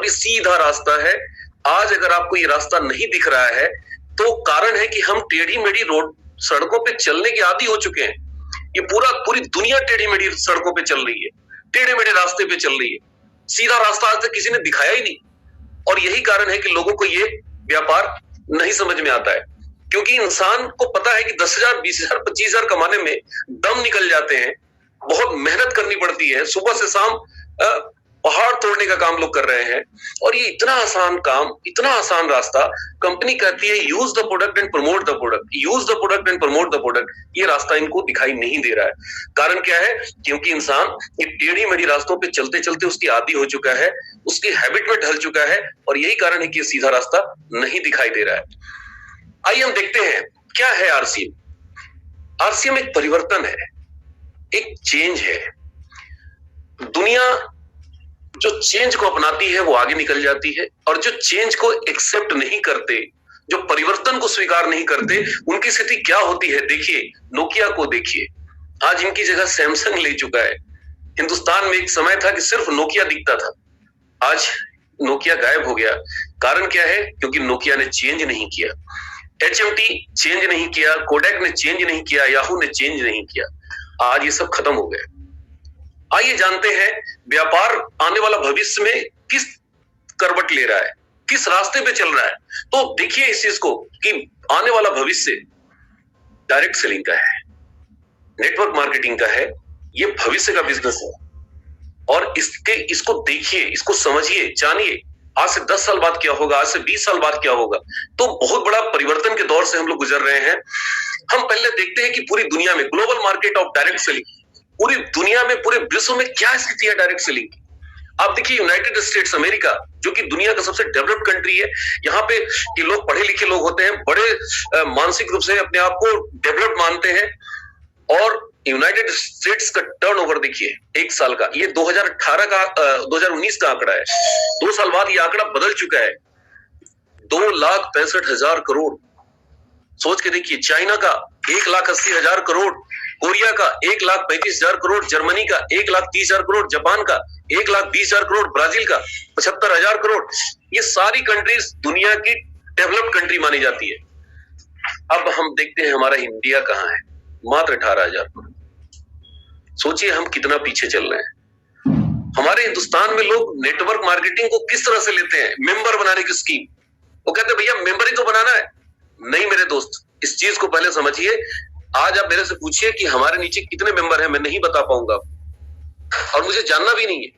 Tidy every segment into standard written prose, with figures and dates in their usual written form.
ये सीधा रास्ता है। आज अगर आपको ये रास्ता नहीं दिख रहा है तो कारण है कि हम टेढ़ी मेढ़ी रोड सड़कों पे चलने के आदी हो चुके हैं। ये पूरी दुनिया टेढ़ी मेढ़ी सड़कों पे चल रही है, टेढ़े मेढ़े रास्ते पे चल रही है। सीधा रास्ता आज तक किसी ने दिखाया ही नहीं। और यही कारण है कि लोगों को ये व्यापार नहीं समझ में आता है, क्योंकि इंसान को पता है कि 10,000, 20,000, 25,000 कमाने में दम निकल जाते हैं। बहुत मेहनत करनी पड़ती है, सुबह से शाम पहाड़ तोड़ने का काम लोग कर रहे हैं। और ये इतना आसान काम, इतना आसान रास्ता, कंपनी कहती है use the product and promote the product, use the product and promote the product. ये रास्ता इनको दिखाई नहीं दे रहा है। कारण क्या है? क्योंकि इंसान ये टेढ़ी मेढ़ी रास्तों पे चलते चलते उसकी आदी हो चुका है, उसकी हैबिट में ढल चुका है, और यही कारण है कि ये सीधा रास्ता नहीं दिखाई दे रहा है। आइए हम देखते हैं क्या है आरसीएम। आरसीएम एक परिवर्तन है, एक चेंज है। दुनिया जो चेंज को अपनाती है वो आगे निकल जाती है, और जो चेंज को एक्सेप्ट नहीं करते, जो परिवर्तन को स्वीकार नहीं करते, उनकी स्थिति क्या होती है। देखिए नोकिया को, देखिए आज इनकी जगह सैमसंग ले चुका है। हिंदुस्तान में एक समय था कि सिर्फ नोकिया दिखता था, आज नोकिया गायब हो गया। कारण क्या है? क्योंकि नोकिया ने चेंज नहीं किया, एचएमटी चेंज नहीं किया, कोडेक ने चेंज नहीं किया, याहू ने चेंज नहीं किया। आज ये सब खत्म हो गया। आइए जानते हैं व्यापार आने वाला भविष्य में किस करवट ले रहा है, किस रास्ते पे चल रहा है। तो देखिए इस चीज को कि आने वाला भविष्य डायरेक्ट सेलिंग का है, नेटवर्क मार्केटिंग का है। ये भविष्य का बिजनेस है, और इसको देखिए, इसको समझिए, जानिए। आज से 10 साल बाद क्या होगा, आज से 20 साल बाद क्या होगा। तो बहुत बड़ा परिवर्तन के दौर से हम लोग गुजर रहे हैं। हम पहले देखते हैं कि पूरी दुनिया में global market of direct selling, पूरी दुनिया में, पूरे विश्व में क्या स्थिति है डायरेक्ट सेलिंग की। आप देखिए यूनाइटेड स्टेट्स अमेरिका, जो कि दुनिया का सबसे डेवलप्ड कंट्री है, यहाँ पे कि लोग पढ़े लिखे लोग होते हैं, बड़े मानसिक रूप से अपने आप को डेवलप्ड मानते हैं। और यूनाइटेड स्टेट्स का टर्नओवर देखिए एक साल का, ये 2018 का 2019 का आंकड़ा है। 2 साल बाद ये आंकड़ा बदल चुका है, 2,65,000 करोड़। सोच के देखिए, चाइना का 1,80,000 करोड़, कोरिया का 1,35,000 करोड़, जर्मनी का 1,30,000 करोड़, जापान का 1,20,000 करोड़, ब्राजील का 75,000 करोड़। ये सारी कंट्रीज दुनिया की डेवलप्ड कंट्री मानी जाती है। अब हम देखते हैं हमारा इंडिया कहाँ है, मात्र 18,000 करोड़। सोचिए हम कितना पीछे चल रहे हैं। हमारे हिंदुस्तान में लोग नेटवर्क मार्केटिंग को किस तरह से लेते हैं, मेंबर बनाने की स्कीम। वो कहते हैं भैया मेंबर ही तो बनाना है। नहीं मेरे दोस्त, इस चीज को पहले समझिए। आज आप मेरे से पूछिए कि हमारे नीचे कितने मेंबर हैं, मैं नहीं बता पाऊंगा, और मुझे जानना भी नहीं है,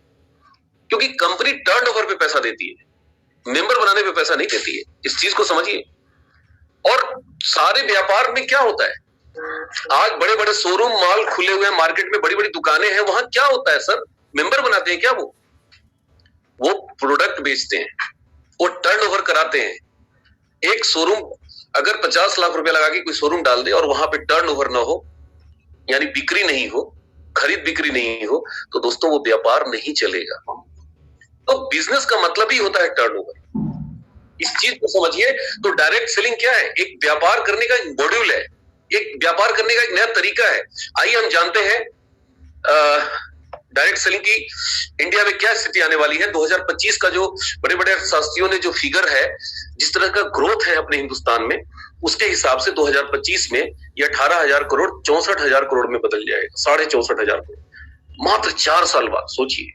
क्योंकि कंपनी टर्नओवर पे पैसा देती है, मेंबर बनाने पे पैसा नहीं देती है। इस चीज को समझिए। और सारे व्यापार में क्या होता है, आज बड़े बड़े शोरूम मॉल खुले हुए हैं, मार्केट में बड़ी बड़ी दुकानें हैं, वहां क्या होता है सर? मेंबर बनाते हैं क्या? वो प्रोडक्ट बेचते हैं, वो टर्नओवर कराते हैं। एक शोरूम अगर 50 लाख रुपए लगा के कोई शोरूम डाल दे और वहां पे टर्नओवर ना हो, यानी बिक्री नहीं हो, खरीद बिक्री नहीं हो, तो दोस्तों वो व्यापार नहीं चलेगा। तो बिजनेस का मतलब ही होता है टर्नओवर। इस चीज को समझिए। तो डायरेक्ट सेलिंग क्या है? एक व्यापार करने का एक मॉड्यूल है, एक व्यापार करने का एक नया तरीका है। आइए हम जानते हैं डायरेक्ट सेलिंग की इंडिया में क्या स्थिति आने वाली है। 2025 का जो बड़े बड़े शास्त्रियों ने जो फिगर है, जिस तरह का ग्रोथ है अपने हिंदुस्तान में, उसके हिसाब से 2025 में ये 18,000 करोड़ 64,000 करोड़ में बदल जाएगा, 64,500 करोड़। मात्र 4 साल बाद। सोचिए,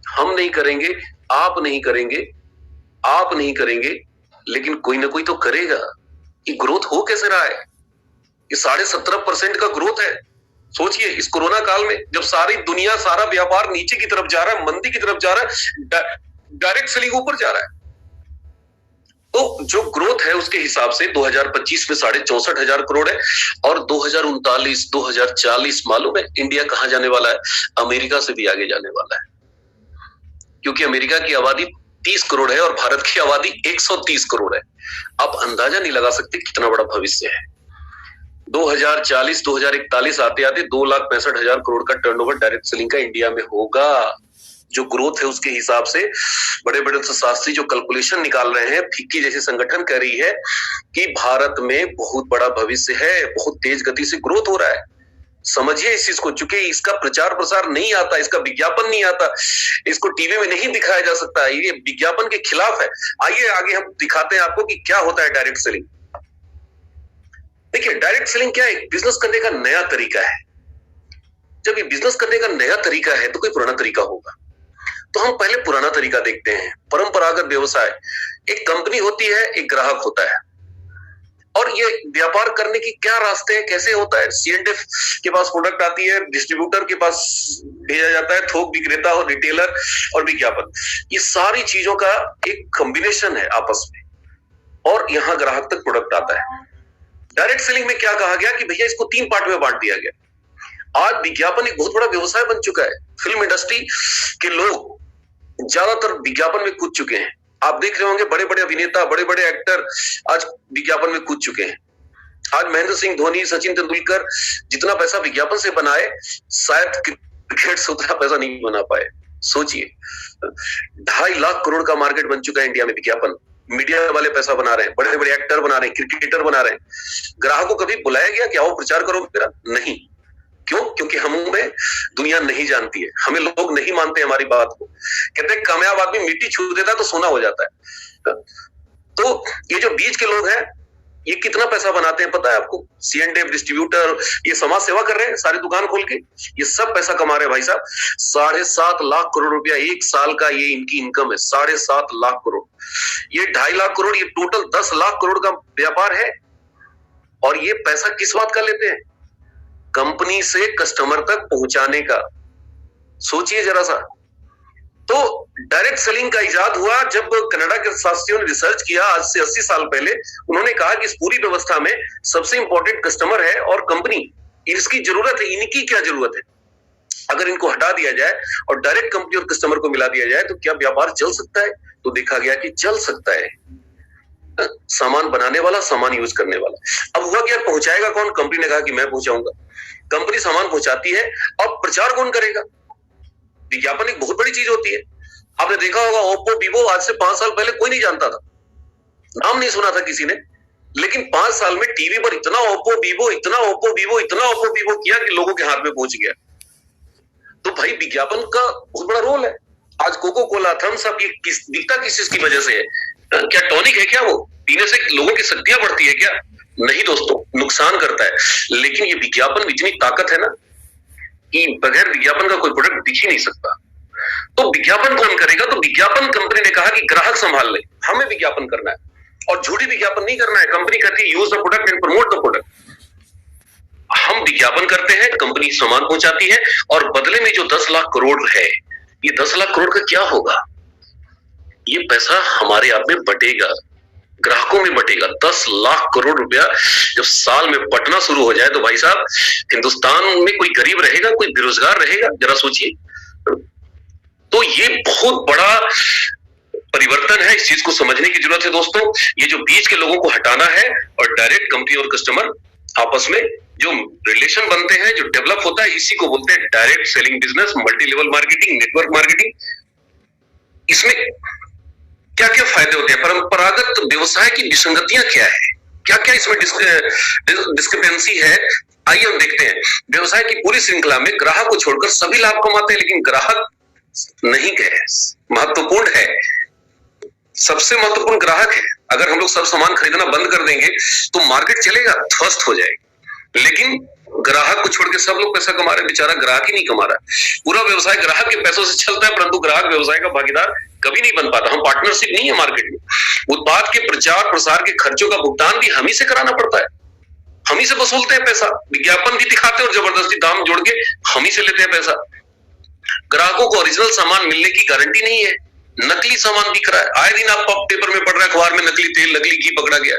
हम नहीं करेंगे, आप नहीं करेंगे, आप नहीं करेंगे, लेकिन कोई ना कोई तो करेगा। ये ग्रोथ हो कैसे रहा है? ये 17.5% का ग्रोथ है। सोचिए इस कोरोना काल में, जब सारी दुनिया, सारा व्यापार नीचे की तरफ जा रहा है, मंदी की तरफ जा रहा है, डायरेक्ट सेलिंग ऊपर जा रहा है। तो जो ग्रोथ है उसके हिसाब से 2025 में 64,500 करोड़ है, और 2039, 2040 मालूम है इंडिया कहां जाने वाला है? अमेरिका से भी आगे जाने वाला है, क्योंकि अमेरिका की आबादी 30 करोड़ है और भारत की आबादी 130 करोड़ है। आप अंदाजा नहीं लगा सकते कितना बड़ा भविष्य है। 2040, 2041 आते आते 2,65,000 करोड़ का टर्नओवर डायरेक्ट सेलिंग का इंडिया में होगा। जो ग्रोथ है उसके हिसाब से बड़े बड़े शास्त्री जो कैलकुलेशन निकाल रहे हैं, फिक्की जैसे संगठन कह रही है कि भारत में बहुत बड़ा भविष्य है, बहुत तेज गति से ग्रोथ हो रहा है। समझिए इस चीज को, चूंकि इसका प्रचार प्रसार नहीं आता, इसका विज्ञापन नहीं आता, इसको टीवी में नहीं दिखाया जा सकता, ये विज्ञापन के खिलाफ है। आइए आगे हम दिखाते हैं आपको कि क्या होता है डायरेक्ट सेलिंग। देखिए डायरेक्ट सेलिंग क्या है, बिजनेस करने का नया तरीका है। जब ये बिजनेस करने का नया तरीका है तो कोई पुराना तरीका होगा, तो हम पहले पुराना तरीका देखते हैं। परंपरागत व्यवसाय, एक कंपनी होती है, एक ग्राहक होता है, और ये व्यापार करने की क्या रास्ते हैं, कैसे होता है। C&F के पास प्रोडक्ट आती है, डिस्ट्रीब्यूटर के पास भेजा जाता है, थोक विक्रेता और रिटेलर और विज्ञापन, ये सारी चीजों का एक कॉम्बिनेशन है आपस में, और यहां ग्राहक तक प्रोडक्ट आता है। डायरेक्ट सेलिंग में क्या कहा गया कि भैया इसको 3 पार्ट में बांट दिया गया। आज विज्ञापन एक बहुत बड़ा व्यवसाय बन चुका है। फिल्म इंडस्ट्री के लोग ज्यादातर विज्ञापन में कूद चुके हैं। आप देख रहे होंगे बड़े बड़े अभिनेता, बड़े बड़े एक्टर आज विज्ञापन में कूद चुके हैं। आज महेंद्र सिंह धोनी, सचिन तेंदुलकर जितना पैसा विज्ञापन से बनाए, शायद क्रिकेट से उतना पैसा नहीं बना पाए। सोचिए 2.5 लाख करोड़ का मार्केट बन चुका है इंडिया में विज्ञापन। मीडिया वाले पैसा बना रहे हैं, बड़े बड़े एक्टर बना रहे हैं, क्रिकेटर बना रहे हैं। ग्राहकों को कभी बुलाया गया कि आओ प्रचार करो मेरा? नहीं। क्यों? क्योंकि हमें दुनिया नहीं जानती है, हमें लोग नहीं मानते हमारी बात को। कहते हैं कामयाब आदमी मिट्टी छू देता है तो सोना हो जाता है। तो ये जो बीच के लोग हैं, ये कितना पैसा बनाते हैं पता है आपको? C&F डिस्ट्रीब्यूटर, ये समाज सेवा कर रहे हैं, सारी दुकान खोल के ये सब पैसा कमा रहे हैं भाई साहब। 7.5 लाख करोड़ रुपया एक साल का ये इनकी इनकम है, 7.5 लाख करोड़। ये 2.5 लाख करोड़, ये टोटल 10 लाख करोड़ का व्यापार है। और ये पैसा किस बात का लेते हैं? कंपनी से कस्टमर तक पहुंचाने का। सोचिए जरा सा। तो डायरेक्ट सेलिंग का इजाद हुआ जब कनाडा के शास्त्रियों ने रिसर्च किया आज से 80 साल पहले। उन्होंने कहा कि इस पूरी व्यवस्था में सबसे इंपॉर्टेंट कस्टमर है और कंपनी, इसकी जरूरत है। इनकी क्या जरूरत है? अगर इनको हटा दिया जाए और डायरेक्ट कंपनी और कस्टमर को मिला दिया जाए तो क्या व्यापार चल सकता है? तो देखा गया कि चल सकता है। सामान बनाने वाला, सामान यूज करने वाला। अब हुआ क्या, पहुंचाएगा कौन? कंपनी ने कहा कि मैं पहुंचाऊंगा। कंपनी सामान पहुंचाती है और प्रचार कौन करेगा? विज्ञापन एक बहुत बड़ी चीज होती है। आपने देखा होगा ओप्पो, वीवो आज से 5 साल पहले कोई नहीं जानता था, नाम नहीं सुना था किसी ने, लेकिन 5 साल में टीवी पर इतना ओप्पो वीवो, इतना ओप्पो वीवो, इतना ओप्पो वीवो किया कि लोगों के हाथ में पहुंच गया। तो भाई विज्ञापन का बहुत बड़ा रोल है। आज कोको कोला, थम्स अप, ये दिखता किस चीज की वजह से है? क्या टॉनिक है क्या? वो पीने से लोगों की शक्तियां बढ़ती है क्या? नहीं दोस्तों, नुकसान करता है। लेकिन ये विज्ञापन में इतनी ताकत है ना कि बगैर विज्ञापन का कोई प्रोडक्ट दिख ही नहीं सकता। तो विज्ञापन कौन करेगा? तो विज्ञापन कंपनी ने कहा कि ग्राहक संभाल ले, हमें विज्ञापन करना है और झूठी विज्ञापन नहीं करना है। कंपनी कहती है use the product and promote the product. हम विज्ञापन करते हैं, कंपनी सामान पहुंचाती है और बदले में जो 10 लाख करोड़ है, ये 10 लाख करोड़ का क्या होगा? ये पैसा हमारे आप में बटेगा, ग्राहकों में बटेगा। 10 लाख करोड़ रुपया जब साल में बटना शुरू हो जाए तो भाई साहब हिंदुस्तान में कोई गरीब रहेगा, कोई बेरोजगार रहेगा? जरा सोचिए। तो ये बहुत बड़ा परिवर्तन है, इस चीज को समझने की जरूरत है दोस्तों। ये जो बीच के लोगों को हटाना है और डायरेक्ट कंपनी और कस्टमर आपस में जो रिलेशन बनते हैं, जो डेवलप होता है, इसी को बोलते हैं direct selling business, multi level marketing, network marketing. इसमें क्या क्या फायदे होते हैं? परंपरागत व्यवसाय की विसंगतियां क्या है, क्या क्या इसमें डिस्क्रिपेंसी है? आइए हम देखते हैं। व्यवसाय की पूरी श्रृंखला में ग्राहक को छोड़कर सभी लाभ कमाते हैं, लेकिन ग्राहक नहीं है, महत्वपूर्ण है, सबसे महत्वपूर्ण ग्राहक है। अगर हम लोग सब सामान खरीदना बंद कर देंगे तो मार्केट चलेगा, ध्वस्त हो जाएगी। लेकिन ग्राहक को छोड़ के सब लोग पैसा कमा रहे हैं, बेचारा ग्राहक ही नहीं कमा रहा है। पूरा व्यवसाय ग्राहक के पैसों से चलता है, परंतु ग्राहक व्यवसाय का भागीदार कभी नहीं बन पाता। हम पार्टनरशिप नहीं है मार्केट में। उत्पाद के प्रचार प्रसार के खर्चों का भुगतान भी हम ही से कराना पड़ता है, हम ही से वसूलते हैं पैसा। विज्ञापन भी दिखाते हैं और जबरदस्ती दाम जोड़ के हम ही से लेते हैं पैसा। ग्राहकों को ओरिजिनल सामान मिलने की गारंटी नहीं है, नकली सामान बिक रहा है। आए दिन आप पेपर में पढ़ रहे हैं, अखबार में नकली तेल, नकली घी पकड़ा गया।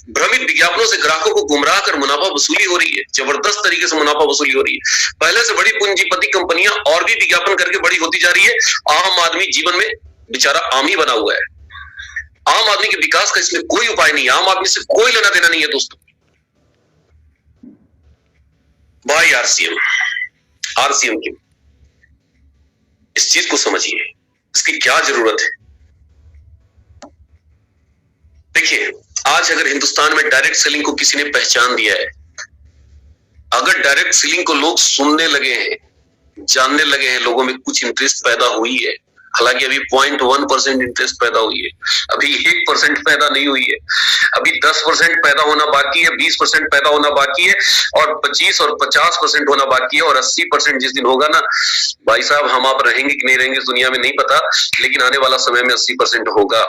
भ्रमित विज्ञापनों से ग्राहकों को गुमराह कर मुनाफा वसूली हो रही है, जबरदस्त तरीके से मुनाफा वसूली हो रही है। पहले से बड़ी पूंजीपति कंपनियां और भी विज्ञापन करके बड़ी होती जा रही है। आम आदमी जीवन में बेचारा आम ही बना हुआ है। आम आदमी के विकास का इसमें कोई उपाय नहीं है, आम आदमी से कोई लेना देना नहीं है दोस्तों। भाई आरसीएम की इस चीज को समझिए, इसकी क्या जरूरत है। देखिए आज अगर हिंदुस्तान में डायरेक्ट सेलिंग को किसी ने पहचान दिया है, अगर डायरेक्ट सेलिंग को लोग सुनने लगे हैं, जानने लगे हैं, लोगों में कुछ इंटरेस्ट पैदा हुई है, हालांकि अभी 0.1% इंटरेस्ट पैदा हुई है, अभी 1% पैदा नहीं हुई है, अभी 10% पैदा होना बाकी है, 20% पैदा होना बाकी है, और 25 और 50% होना बाकी है, और 80% जिस दिन होगा ना भाई साहब, हम आप रहेंगे कि नहीं रहेंगे इस दुनिया में नहीं पता, लेकिन आने वाला समय में 80% होगा।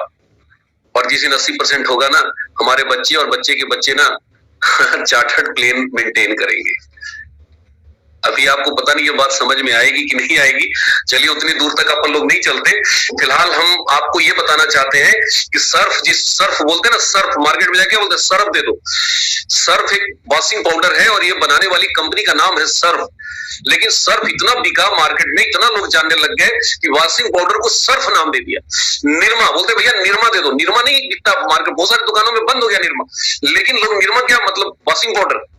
और जिस दिन 80% होगा ना, हमारे बच्चे और बच्चे के बच्चे ना चार्टर्ड प्लेन मेंटेन करेंगे। अभी आपको पता नहीं ये बात समझ में आएगी कि नहीं आएगी, चलिए उतनी दूर तक अपन लोग नहीं चलते। फिलहाल हम आपको ये बताना चाहते हैं कि सर्फ, जिस सर्फ बोलते हैं ना, सर्फ मार्केट में जाके बोलते हैं सर्फ दे दो। सर्फ एक वॉशिंग पाउडर है और ये बनाने वाली कंपनी का नाम है सर्फ, लेकिन सर्फ इतना बिका मार्केट में, इतना लोग जानने लग गए कि वॉशिंग पाउडर को सर्फ नाम दे दिया। निरमा बोलते भैया निरमा दे दो, निरमा नहीं बिकता मार्केट, बहुत सारी दुकानों में बंद हो गया निरमा, लेकिन लोग निरमा क्या मतलब वॉशिंग पाउडर।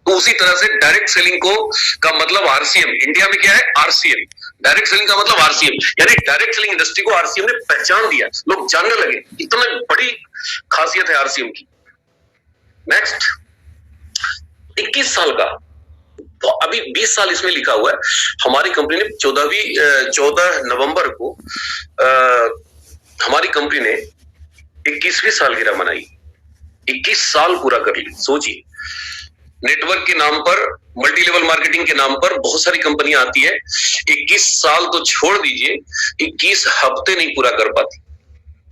तो उसी तरह से डायरेक्ट सेलिंग को का मतलब आरसीएम, इंडिया में क्या है आरसीएम, डायरेक्ट सेलिंग का मतलब आरसीएम, यानी डायरेक्ट सेलिंग इंडस्ट्री को आरसीएम ने पहचान दिया, लोग जानने लगे, इतना बड़ी खासियत है आरसीएम की। नेक्स्ट 21 साल का, तो अभी 20 साल इसमें लिखा हुआ है। हमारी कंपनी ने 14 नवंबर को हमारी कंपनी ने 21वीं सालगिरह मनाई, 21 साल पूरा कर ली। सोचिए, नेटवर्क के नाम पर, मल्टी लेवल मार्केटिंग के नाम पर बहुत सारी कंपनियां आती है, 21 साल तो छोड़ दीजिए, 21 हफ्ते नहीं पूरा कर पाती,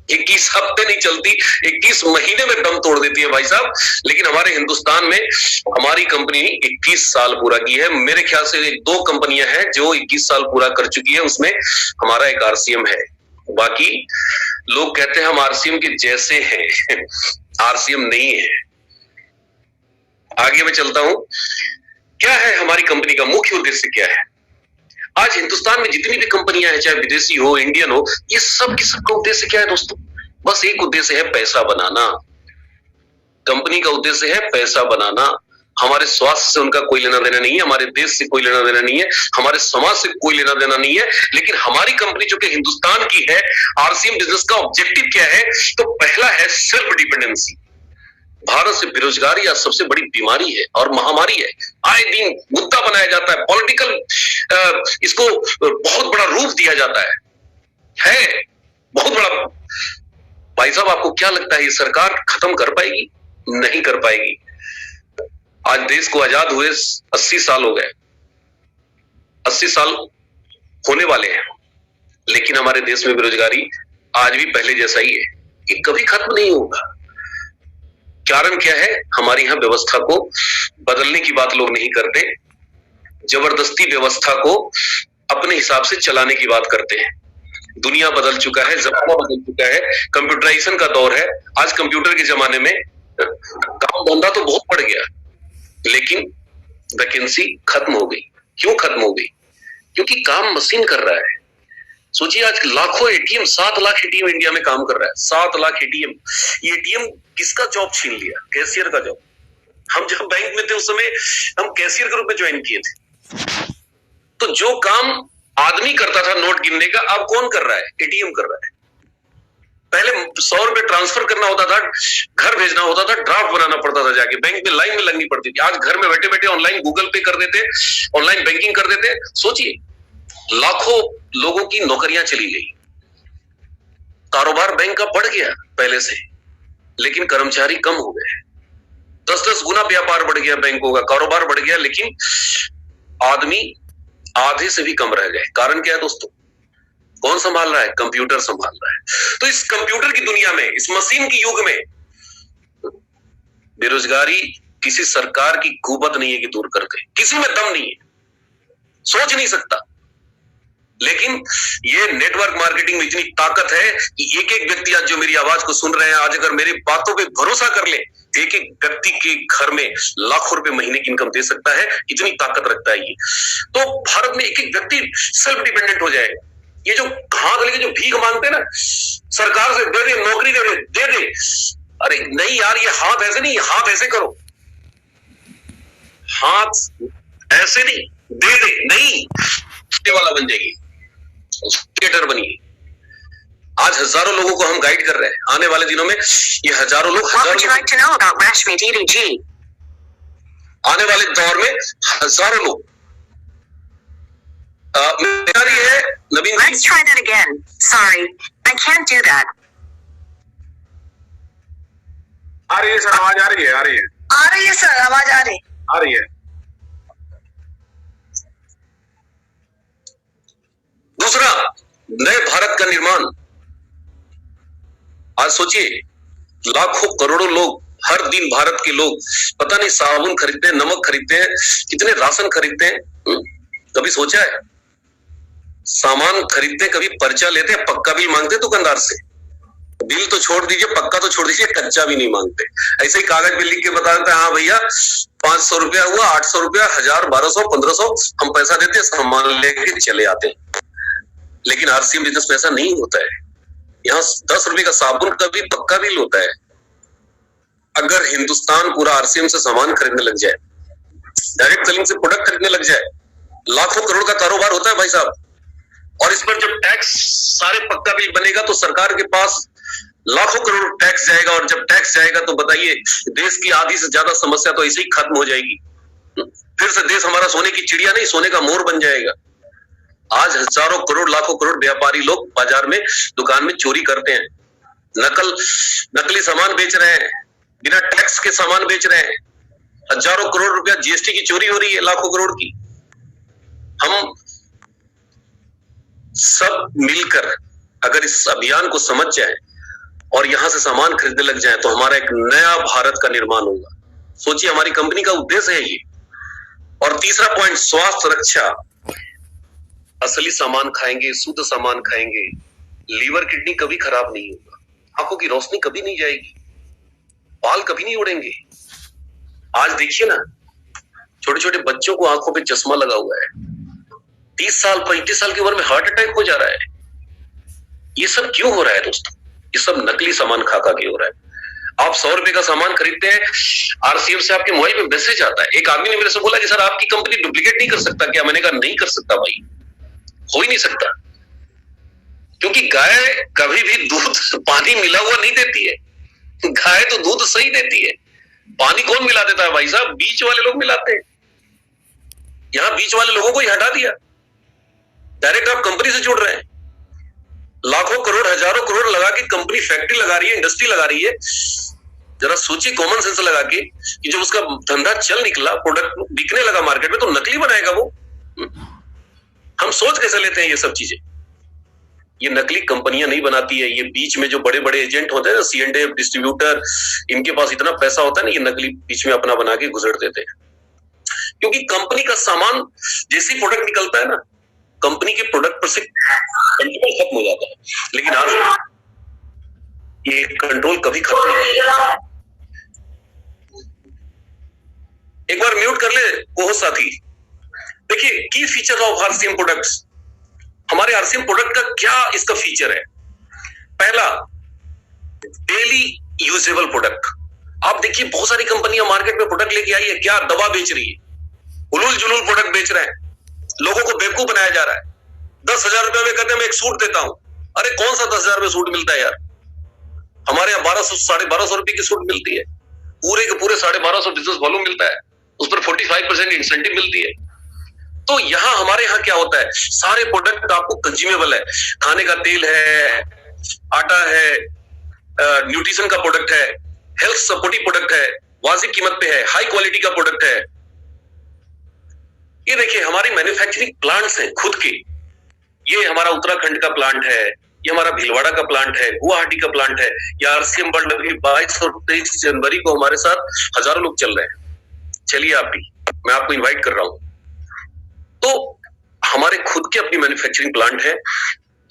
21 हफ्ते नहीं चलती, 21 महीने में दम तोड़ देती है भाई साहब। लेकिन हमारे हिंदुस्तान में हमारी कंपनी 21 साल पूरा की है। मेरे ख्याल से 2 कंपनियां हैं जो 21 साल पूरा कर चुकी है, उसमें हमारा एक आरसीएम है। बाकी लोग कहते हैं हम आरसीएम के जैसे हैं, आरसीएम नहीं है। आगे मैं चलता हूं, क्या है हमारी कंपनी का मुख्य उद्देश्य क्या है। आज हिंदुस्तान में जितनी भी कंपनियां हैं, चाहे विदेशी हो इंडियन हो, ये सब की सबका उद्देश्य क्या है दोस्तों, बस एक उद्देश्य है पैसा बनाना। कंपनी का उद्देश्य है पैसा बनाना। हमारे स्वास्थ्य से उनका कोई लेना देना नहीं है, हमारे देश से कोई लेना देना नहीं है, हमारे समाज से कोई लेना देना नहीं है। लेकिन हमारी कंपनी जो कि हिंदुस्तान की है, आरसीएम बिजनेस का ऑब्जेक्टिव क्या है, तो पहला है सेल्फ डिपेंडेंसी। भारत से बेरोजगारी आज सबसे बड़ी बीमारी है और महामारी है, आए दिन मुद्दा बनाया जाता है, पॉलिटिकल इसको बहुत बड़ा रूप दिया जाता है बहुत बड़ा। भाई साहब, आपको क्या लगता है ये सरकार खत्म कर पाएगी? नहीं कर पाएगी। आज देश को आजाद हुए 80 साल हो गए, 80 साल होने वाले हैं, लेकिन हमारे देश में बेरोजगारी आज भी पहले जैसा ही है, ये कभी खत्म नहीं होगा। कारण क्या है, हमारी यहां व्यवस्था को बदलने की बात लोग नहीं करते, जबरदस्ती व्यवस्था को अपने हिसाब से चलाने की बात करते हैं। दुनिया बदल चुका है, जमाना बदल चुका है, कंप्यूटराइजेशन का दौर है। आज कंप्यूटर के जमाने में काम धंधा तो बहुत बढ़ गया, लेकिन वैकेंसी खत्म हो गई। क्यों खत्म हो गई? क्योंकि काम मशीन कर रहा है। सोचिए, आज लाखों एटीएम, 7 लाख एटीएम इंडिया में काम कर रहा है, 7 लाख एटीएम। ये एटीएम किसका जॉब छीन लिया? कैशियर का जॉब। हम जब बैंक में थे उस समय हम कैशियर के रूप में ज्वाइन किए थे। तो जो काम आदमी करता था नोट गिनने का, अब कौन कर रहा है? एटीएम कर रहा है। पहले 100 रुपए ट्रांसफर करना होता था, घर भेजना होता था, ड्राफ्ट बनाना पड़ता था, जाके बैंक में लाइन में लगनी पड़ती थी। आज घर में बैठे बैठे ऑनलाइन गूगल पे कर देते, ऑनलाइन बैंकिंग कर देते। सोचिए, लाखों लोगों की नौकरियां चली गई। कारोबार बैंक का बढ़ गया पहले से, लेकिन कर्मचारी कम हो गए। 10-10 गुना व्यापार बढ़ गया बैंकों का, कारोबार बढ़ गया, लेकिन आदमी आधे से भी कम रह गए। कारण क्या है दोस्तों? कौन संभाल रहा है? कंप्यूटर संभाल रहा है। तो इस कंप्यूटर की दुनिया में, इस मशीन की युग में बेरोजगारी किसी सरकार की कुवत नहीं है कि दूर कर दे, किसी में दम नहीं है, सोच नहीं सकता। लेकिन ये नेटवर्क मार्केटिंग में इतनी ताकत है कि एक एक व्यक्ति आज जो मेरी आवाज को सुन रहे हैं, आज अगर मेरी बातों पे भरोसा कर ले, एक एक व्यक्ति के घर में लाखों रुपए महीने की इनकम दे सकता है। इतनी ताकत रखता है ये। तो भारत में एक एक व्यक्ति सेल्फ डिपेंडेंट हो जाएगा। ये जो हाथ लेके जो भीख मांगते हैं ना, सरकार से दे दे, नौकरी दे दे, अरे नहीं यार, ये हाथ ऐसे नहीं, हाथ ऐसे करो, हाथ ऐसे नहीं, दे दे नहीं, वाला बन जाएगी, क्रिएटर बनिए। आज हजारों लोगों को हम गाइड कर रहे हैं। आने वाले दिनों में ये हजारों लोग आने वाले दौर में हजारों लोग मेरी है नवीन। Let's try that again. Sorry, I can't do that. आ रही है सर, आवाज आ रही है? आ रही है, आ रही है सर, आवाज आ रही है। दूसरा, नए भारत का निर्माण। आज सोचिए, लाखों करोड़ों लोग हर दिन भारत के लोग पता नहीं साबुन खरीदते हैं, नमक खरीदते हैं, कितने राशन खरीदते हैं। कभी सोचा है? सामान खरीदते कभी पर्चा लेते हैं, पक्का बिल मांगते दुकानदार से। बिल तो छोड़ दीजिए, पक्का तो छोड़ दीजिए, कच्चा भी नहीं मांगते। ऐसे ही कागज पे लिख के बता देते हैं, हाँ भैया 500 रुपया हुआ, 800 रुपया, 1000, 1200, 1500, हम पैसा देते हैं, सामान लेके चले आते हैं। लेकिन आरसीएम बिजनेस में ऐसा नहीं होता है। यहाँ 10 रुपए का साबुन का भी पक्का बिल होता है। अगर हिंदुस्तान पूरा आरसीएम से सामान खरीदने लग जाए, डायरेक्ट सेलिंग से प्रोडक्ट खरीदने लग जाए, लाखों करोड़ का कारोबार होता है भाई साहब। और इस पर जब टैक्स सारे पक्का बिल बनेगा तो सरकार के पास लाखों करोड़ टैक्स जाएगा, और जब टैक्स जाएगा तो बताइए देश की आधी से ज्यादा समस्या तो ऐसे ही खत्म हो जाएगी। फिर से देश हमारा सोने की चिड़िया नहीं, सोने का मोर बन जाएगा। आज हजारों करोड़, लाखों करोड़ व्यापारी लोग बाजार में, दुकान में चोरी करते हैं, नकली सामान बेच रहे हैं, बिना टैक्स के सामान बेच रहे हैं। हजारों करोड़ रुपया जीएसटी की चोरी हो रही है, लाखों करोड़ की। हम सब मिलकर अगर इस अभियान को समझ जाए और यहां से सामान खरीदने लग जाए तो हमारा एक नया भारत का निर्माण होगा। सोचिए, हमारी कंपनी का उद्देश्य है ये। और तीसरा पॉइंट, स्वास्थ्य रक्षा। असली सामान खाएंगे, शुद्ध सामान खाएंगे, लीवर किडनी कभी खराब नहीं होगा, आंखों की रोशनी कभी नहीं जाएगी, बाल कभी नहीं उड़ेंगे। आज देखिए ना, छोटे छोटे बच्चों को आंखों पे चश्मा लगा हुआ है, 30 साल 35 साल की उम्र में हार्ट अटैक हो जा रहा है। ये सब क्यों हो रहा है दोस्तों? ये सब नकली सामान खा के हो रहा है। आप 100 रुपए का सामान खरीदते हैं, आरसीएम से आपके मोबाइल में मैसेज आता है। एक आदमी ने मेरे से बोला कि सर आपकी कंपनी डुप्लीकेट नहीं कर सकता क्या? मैंने कहा नहीं कर सकता भाई, हो ही नहीं सकता, क्योंकि गाय कभी भी दूध पानी मिला हुआ नहीं देती है। गाय तो दूध सही देती है। पानी कौन मिला देता है भाई साहब? बीच वाले लोग मिलाते हैं। यहां बीच वाले लोगों को ही हटा दिया, डायरेक्ट आप कंपनी से जुड़ रहे हैं। लाखों करोड़, हजारों करोड़ लगा के कंपनी फैक्ट्री लगा रही है, इंडस्ट्री लगा रही है। जरा सोचिए कॉमन सेंस लगा के कि जब उसका धंधा चल निकला, प्रोडक्ट बिकने लगा मार्केट में, तो नकली बनाएगा वो। हम सोच कैसे लेते हैं ये सब चीजें? ये नकली कंपनियां नहीं बनाती है, ये बीच में जो बड़े बड़े एजेंट होते हैं ना, C&F डिस्ट्रीब्यूटर, इनके पास इतना पैसा होता है ना, ये नकली बीच में अपना बना के गुजर देते हैं। क्योंकि कंपनी का सामान जैसे प्रोडक्ट निकलता है ना, कंपनी के प्रोडक्ट पर से कंट्रोल खत्म हो जाता है। लेकिन आज ये कंट्रोल कभी खत्म नहीं होगा। एक बार म्यूट कर ले वो साथी। देखिए, की फीचर ऑफ आरसीएम प्रोडक्ट्स। हमारे आरसीएम प्रोडक्ट का क्या इसका फीचर है? पहला, डेली यूजेबल प्रोडक्ट। आप देखिए बहुत सारी कंपनियां मार्केट में प्रोडक्ट लेके आई है, क्या दवा बेच रही है, उलूल जुलूल प्रोडक्ट बेच रहे हैं, लोगों को बेवकूफ बनाया जा रहा है। 10,000 रुपए में कहते हैं मैं एक सूट देता हूं। अरे कौन सा 10,000 में सूट मिलता है यार? हमारे यहाँ 1200 1250 रुपए की सूट मिलती है, पूरे के पूरे 1250 बिजनेस वॉल्यूम मिलता है, उस पर 45% इंसेंटिव मिलती है। तो यहाँ हमारे यहाँ क्या होता है, सारे प्रोडक्ट आपको कंज्यूमेबल है। खाने का तेल है, आटा है, न्यूट्रिशन का प्रोडक्ट है, हेल्थ सपोर्टिव प्रोडक्ट है, वाजिब कीमत पे है, हाई क्वालिटी का प्रोडक्ट है। ये देखिए हमारी मैन्युफैक्चरिंग प्लांट्स हैं खुद के। ये हमारा उत्तराखंड का प्लांट है, ये हमारा भीलवाड़ा का प्लांट है, गुवाहाटी का प्लांट है। ये आरसीएम वर्ल्ड अभी 22 और 23 जनवरी को हमारे साथ हजारों लोग चल रहे हैं। चलिए आप भी, मैं आपको इन्वाइट कर रहा हूं। तो हमारे खुद के अपनी मैन्युफैक्चरिंग प्लांट है।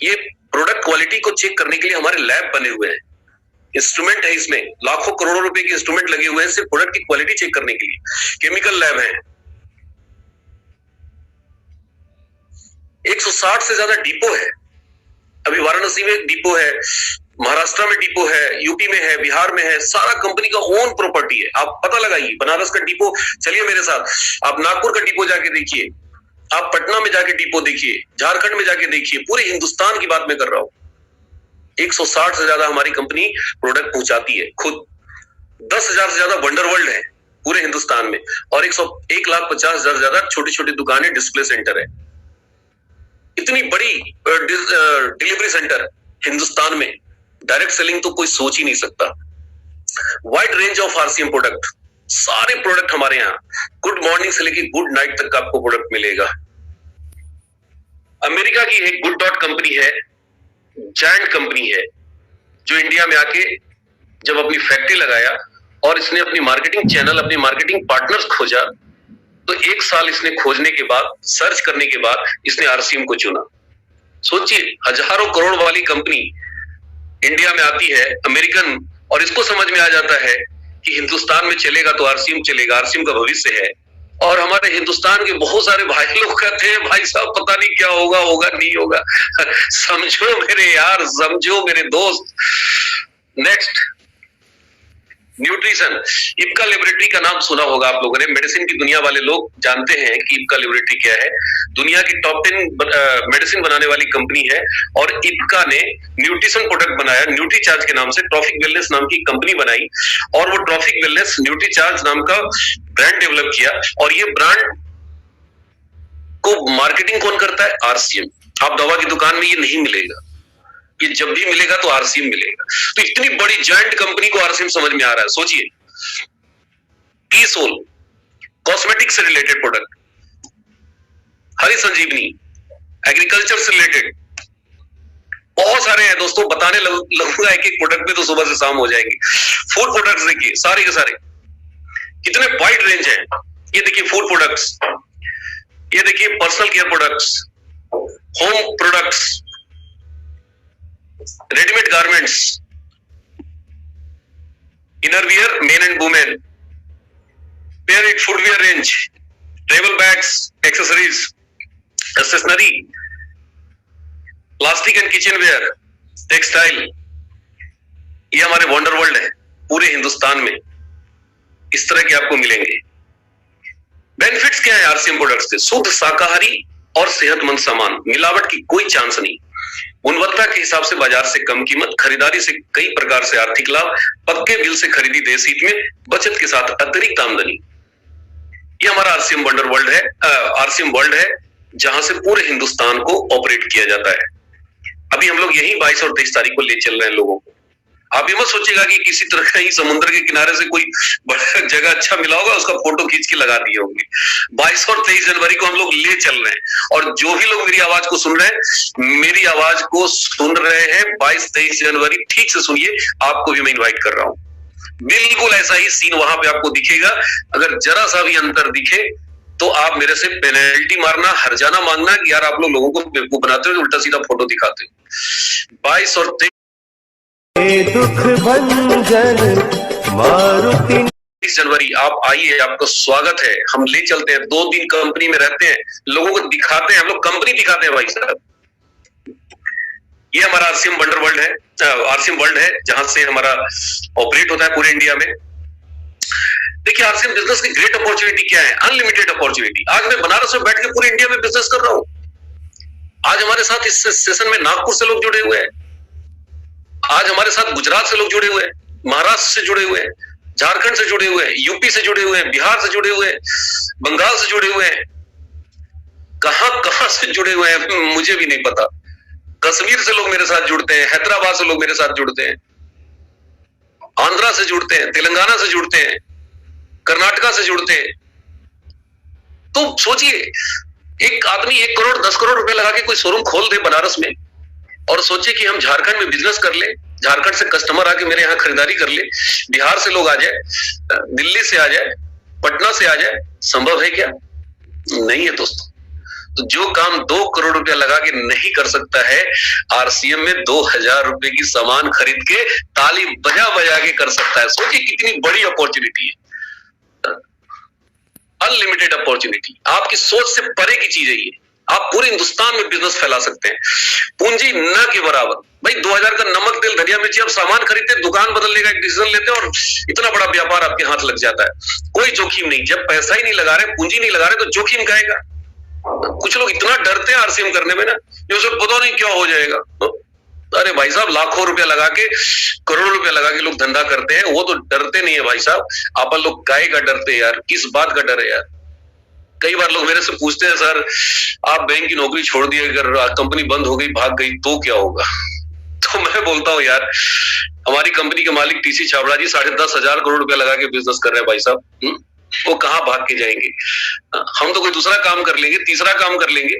ये प्रोडक्ट क्वालिटी को चेक करने के लिए हमारे लैब बने हुए हैं, इंस्ट्रूमेंट है, इसमें लाखों करोड़ों रुपए के इंस्ट्रूमेंट लगे हुए हैं सिर्फ प्रोडक्ट की क्वालिटी चेक करने के लिए। केमिकल लैब है, 160 से ज्यादा डिपो है। अभी वाराणसी में एक डिपो है, महाराष्ट्र में डिपो है, यूपी में है, बिहार में है। सारा कंपनी का ओन प्रॉपर्टी है। आप पता लगाइए, बनारस का डिपो, चलिए मेरे साथ, आप नागपुर का डिपो जाके देखिए, आप पटना में जाके डिपो देखिए, झारखंड में जाके देखिए, पूरे हिंदुस्तान की बात मैं कर रहा हूं। 160 से ज्यादा हमारी कंपनी प्रोडक्ट पहुंचाती है खुद। 10,000 से ज्यादा वंडर वर्ल्ड है, पूरे हिंदुस्तान में, और 1,50,000 ज्यादा छोटी छोटी दुकानें, डिस्प्ले सेंटर है। इतनी बड़ी डिलीवरी सेंटर हिंदुस्तान में, डायरेक्ट सेलिंग तो कोई सोच ही नहीं सकता। Wide range of RCM product, सारे प्रोडक्ट हमारे यहाँ, गुड मॉर्निंग से लेके गुड नाइट तक का आपको प्रोडक्ट मिलेगा। अमेरिका की एक गुड डॉट कंपनी है, जायंट कंपनी है, जो इंडिया में आके जब अपनी फैक्ट्री लगाया और इसने अपनी मार्केटिंग चैनल, अपनी मार्केटिंग पार्टनर्स खोजा, तो 1 साल इसने खोजने के बाद, सर्च करने के बाद इसने आरसीएम को चुना। सोचिए, हजारों करोड़ वाली कंपनी इंडिया में आती है, अमेरिकन, और इसको समझ में आ जाता है कि हिंदुस्तान में चलेगा तो आरसीएम चलेगा, आरसीएम का भविष्य है। और हमारे हिंदुस्तान के बहुत सारे भाई लोग कहते हैं भाई साहब पता नहीं क्या होगा, होगा नहीं होगा। समझो मेरे यार, समझो मेरे दोस्त। Next, nutrition. इप्का लेबोरेटरी का नाम सुना होगा आप लोगों ने, मेडिसिन की दुनिया वाले लोग जानते हैं कि इप्का लेबोरेटरी क्या है। दुनिया की टॉप 10 मेडिसिन बनाने वाली कंपनी है, और इप्का ने न्यूट्रिशन प्रोडक्ट बनाया न्यूट्रीचार्ज के नाम से, ट्रॉफिक वेलनेस नाम की कंपनी बनाई, और वो ट्रॉफिक वेलनेस न्यूट्रीचार्ज नाम का ब्रांड डेवलप किया। और ये ब्रांड को मार्केटिंग कौन करता है? आरसीएम। आप दवा की दुकान में ये नहीं मिलेगा, ये जब भी मिलेगा तो आरसीएम मिलेगा। तो इतनी बड़ी जायंट कंपनी को आरसीएम समझ में आ रहा है। सोचिए, कीसोल, कॉस्मेटिक से रिलेटेड प्रोडक्ट, हरी संजीवनी, एग्रीकल्चर से रिलेटेड बहुत सारे हैं दोस्तों, बताने लगूंगा एक एक प्रोडक्ट में तो सुबह से शाम हो जाएंगे। फूड प्रोडक्ट्स देखिए, सारे के सारे कितने वाइड रेंज हैं। ये देखिए फूड प्रोडक्ट्स, ये देखिए personal care products, home products, readymade garments, innerwear men and women, pair footwear range, travel bags, accessories, stationery, plastic and kitchenware, textile. ये हमारे वंडर वर्ल्ड है पूरे हिंदुस्तान में, इस तरह के आपको मिलेंगे। बेनिफिट्स क्या है आरसीएम प्रोडक्ट्स के? शुद्ध शाकाहारी और सेहतमंद सामान, मिलावट की कोई चांस नहीं, गुणवत्ता के हिसाब से बाजार से कम कीमत, खरीदारी से कई प्रकार से आर्थिक लाभ, पक्के बिल से खरीदी देश हित में, बचत के साथ अतिरिक्त आमदनी। ये हमारा आरसीएम वंडर वर्ल्ड है, आरसीएम वर्ल्ड है, जहां से पूरे हिंदुस्तान को ऑपरेट किया जाता है। अभी हम लोग यही 22 और 23 तारीख को ले चल रहे हैं लोगों को। आप ये मत सोचिएगा कि किसी तरह का ही समुद्र के किनारे से कोई बड़ा जगह अच्छा मिला होगा, उसका फोटो खींच के लगा दिए होंगे। 22 और 23 जनवरी को हम लोग ले चल रहे हैं, और जो भी लोग मेरी आवाज को सुन रहे हैं, मेरी आवाज को सुन रहे हैं 22-23 जनवरी, ठीक से सुनिए, आपको भी मैं इन्वाइट कर रहा हूं। बिल्कुल ऐसा ही सीन वहां पे आपको दिखेगा। अगर जरा सा भी अंतर दिखे तो आप मेरे से पेनल्टी मारना, हर्जाना मांगना कि यार आप लोगों को बेवकूफ बनाते हो, उल्टा सीधा फोटो दिखाते हो। 22 और 23 दुख भंजन मारुति 20 जनवरी आप आइए, आपका स्वागत है। हम ले चलते हैं, 2 दिन कंपनी में रहते हैं, लोगों को दिखाते हैं, हम लोग कंपनी दिखाते हैं भाई साहब। ये हमारा आरसीएम वंडर वर्ल्ड है, आरसीएम वर्ल्ड है, जहां से हमारा ऑपरेट होता है पूरे इंडिया में। देखिए आरसीएम बिजनेस की ग्रेट अपॉर्चुनिटी क्या है? Unlimited opportunity. आज मैं बनारस में बैठ के पूरे इंडिया में बिजनेस कर रहा हूं। आज हमारे साथ इस सेशन में नागपुर से लोग जुड़े हुए हैं, आज हमारे साथ गुजरात से लोग जुड़े हुए हैं, महाराष्ट्र से जुड़े हुए हैं, झारखंड से जुड़े हुए हैं, यूपी से जुड़े हुए हैं, बिहार से जुड़े हुए हैं, बंगाल से जुड़े हुए हैं, कहां से जुड़े हुए हैं मुझे भी नहीं पता। कश्मीर से लोग मेरे साथ जुड़ते हैं, हैदराबाद से लोग मेरे साथ जुड़ते हैं, आंध्रा से जुड़ते हैं, तेलंगाना से जुड़ते हैं, कर्नाटका से जुड़ते हैं। तो सोचिए, एक आदमी 1 करोड़ 10 करोड़ रुपए लगा के कोई शोरूम खोल दे बनारस में, और सोचे कि हम झारखंड में बिजनेस कर ले, झारखंड से कस्टमर आके मेरे यहाँ खरीदारी कर ले, बिहार से लोग आ जाए, दिल्ली से आ जाए, पटना से आ जाए, संभव है क्या? नहीं है दोस्तों। तो जो काम 2 करोड़ रुपया लगा के नहीं कर सकता है, आरसीएम में 2000 रुपए की सामान खरीद के ताली बजा बजा के कर सकता है। सोचिए कितनी बड़ी अपॉर्चुनिटी है, अनलिमिटेड अपॉर्चुनिटी। आपकी सोच से परे की चीज है ये। आप पूरे हिंदुस्तान में बिजनेस फैला सकते हैं, पूंजी न के बराबर। भाई 2000 का नमक तेल धनिया मिर्ची, आप सामान खरीदते हैं, दुकान बदलने का एक डिसीजन लेते हैं, और इतना बड़ा व्यापार आपके हाथ लग जाता है। कोई जोखिम नहीं। जब पैसा ही नहीं लगा रहे, पूंजी नहीं लगा रहे, तो जोखिम काहेगा? कुछ लोग इतना डरते हैं आरसीएम करने में ना, ये उसे पता नहीं क्या हो जाएगा। अरे भाई साहब, लाखों रुपया लगा के, करोड़ों रुपया लगा के लोग धंधा करते हैं, वो तो डरते नहीं है भाई साहब। अपन लोग काहे का डरते हैं यार, किस बात का डर है यार। कई बार लोग मेरे से पूछते हैं, सर आप बैंक की नौकरी छोड़ दिए, अगर कंपनी बंद हो गई, भाग गई तो क्या होगा? तो मैं बोलता हूँ यार, हमारी कंपनी के मालिक टीसी छाबड़ा जी 10,500 करोड़ रुपया लगा के बिजनेस कर रहे हैं भाई साहब। वो कहाँ भाग के जाएंगे? हम तो कोई दूसरा काम कर लेंगे, तीसरा काम कर लेंगे।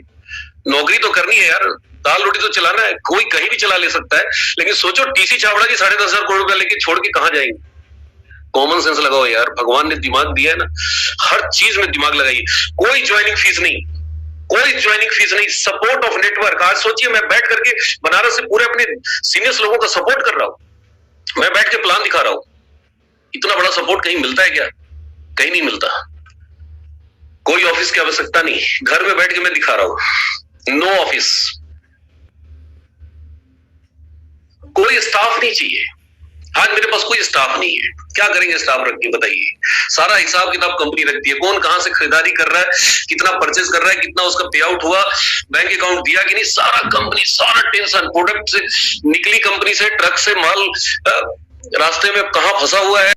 नौकरी तो करनी है यार, दाल रोटी तो चलाना है, कोई कहीं भी चला ले सकता है। लेकिन सोचो टीसी छाबड़ा जी 10,500 करोड़ रुपया लेके छोड़ के कहाँ जाएंगे? कॉमन सेंस लगाओ यार, भगवान ने दिमाग दिया है ना, हर चीज में दिमाग लगाइए। कोई ज्वाइनिंग फीस नहीं, कोई ज्वाइनिंग फीस नहीं, सपोर्ट ऑफ नेटवर्क। आज सोचिए, मैं बैठ करके बनारस से पूरे अपने सीनियर्स लोगों का सपोर्ट कर रहा हूं, मैं बैठ के प्लान दिखा रहा हूं। इतना बड़ा सपोर्ट कहीं मिलता है क्या? कहीं नहीं मिलता। कोई ऑफिस की आवश्यकता नहीं, घर में बैठ के मैं दिखा रहा हूं, नो ऑफिस, कोई स्टाफ नहीं चाहिए। आज मेरे पास कोई स्टाफ नहीं है, क्या करेंगे स्टाफ रख के बताइए? सारा हिसाब किताब कंपनी रखती है, कौन कहां से खरीदारी कर रहा है, कितना परचेज कर रहा है, कितना उसका पे आउट हुआ, बैंक अकाउंट दिया कि नहीं, सारा कंपनी, सारा टेंशन। प्रोडक्ट से निकली कंपनी से, ट्रक से माल रास्ते में कहां फंसा हुआ है।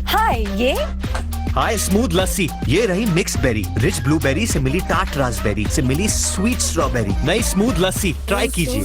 हाय, ये हाय स्मूथ लस्सी, ये रही मिक्स बेरी, रिच ब्लूबेरी से मिली टार्ट रास्पबेरी से मिली स्वीट स्ट्रॉबेरी। नई स्मूथ लस्सी ट्राई कीजिए।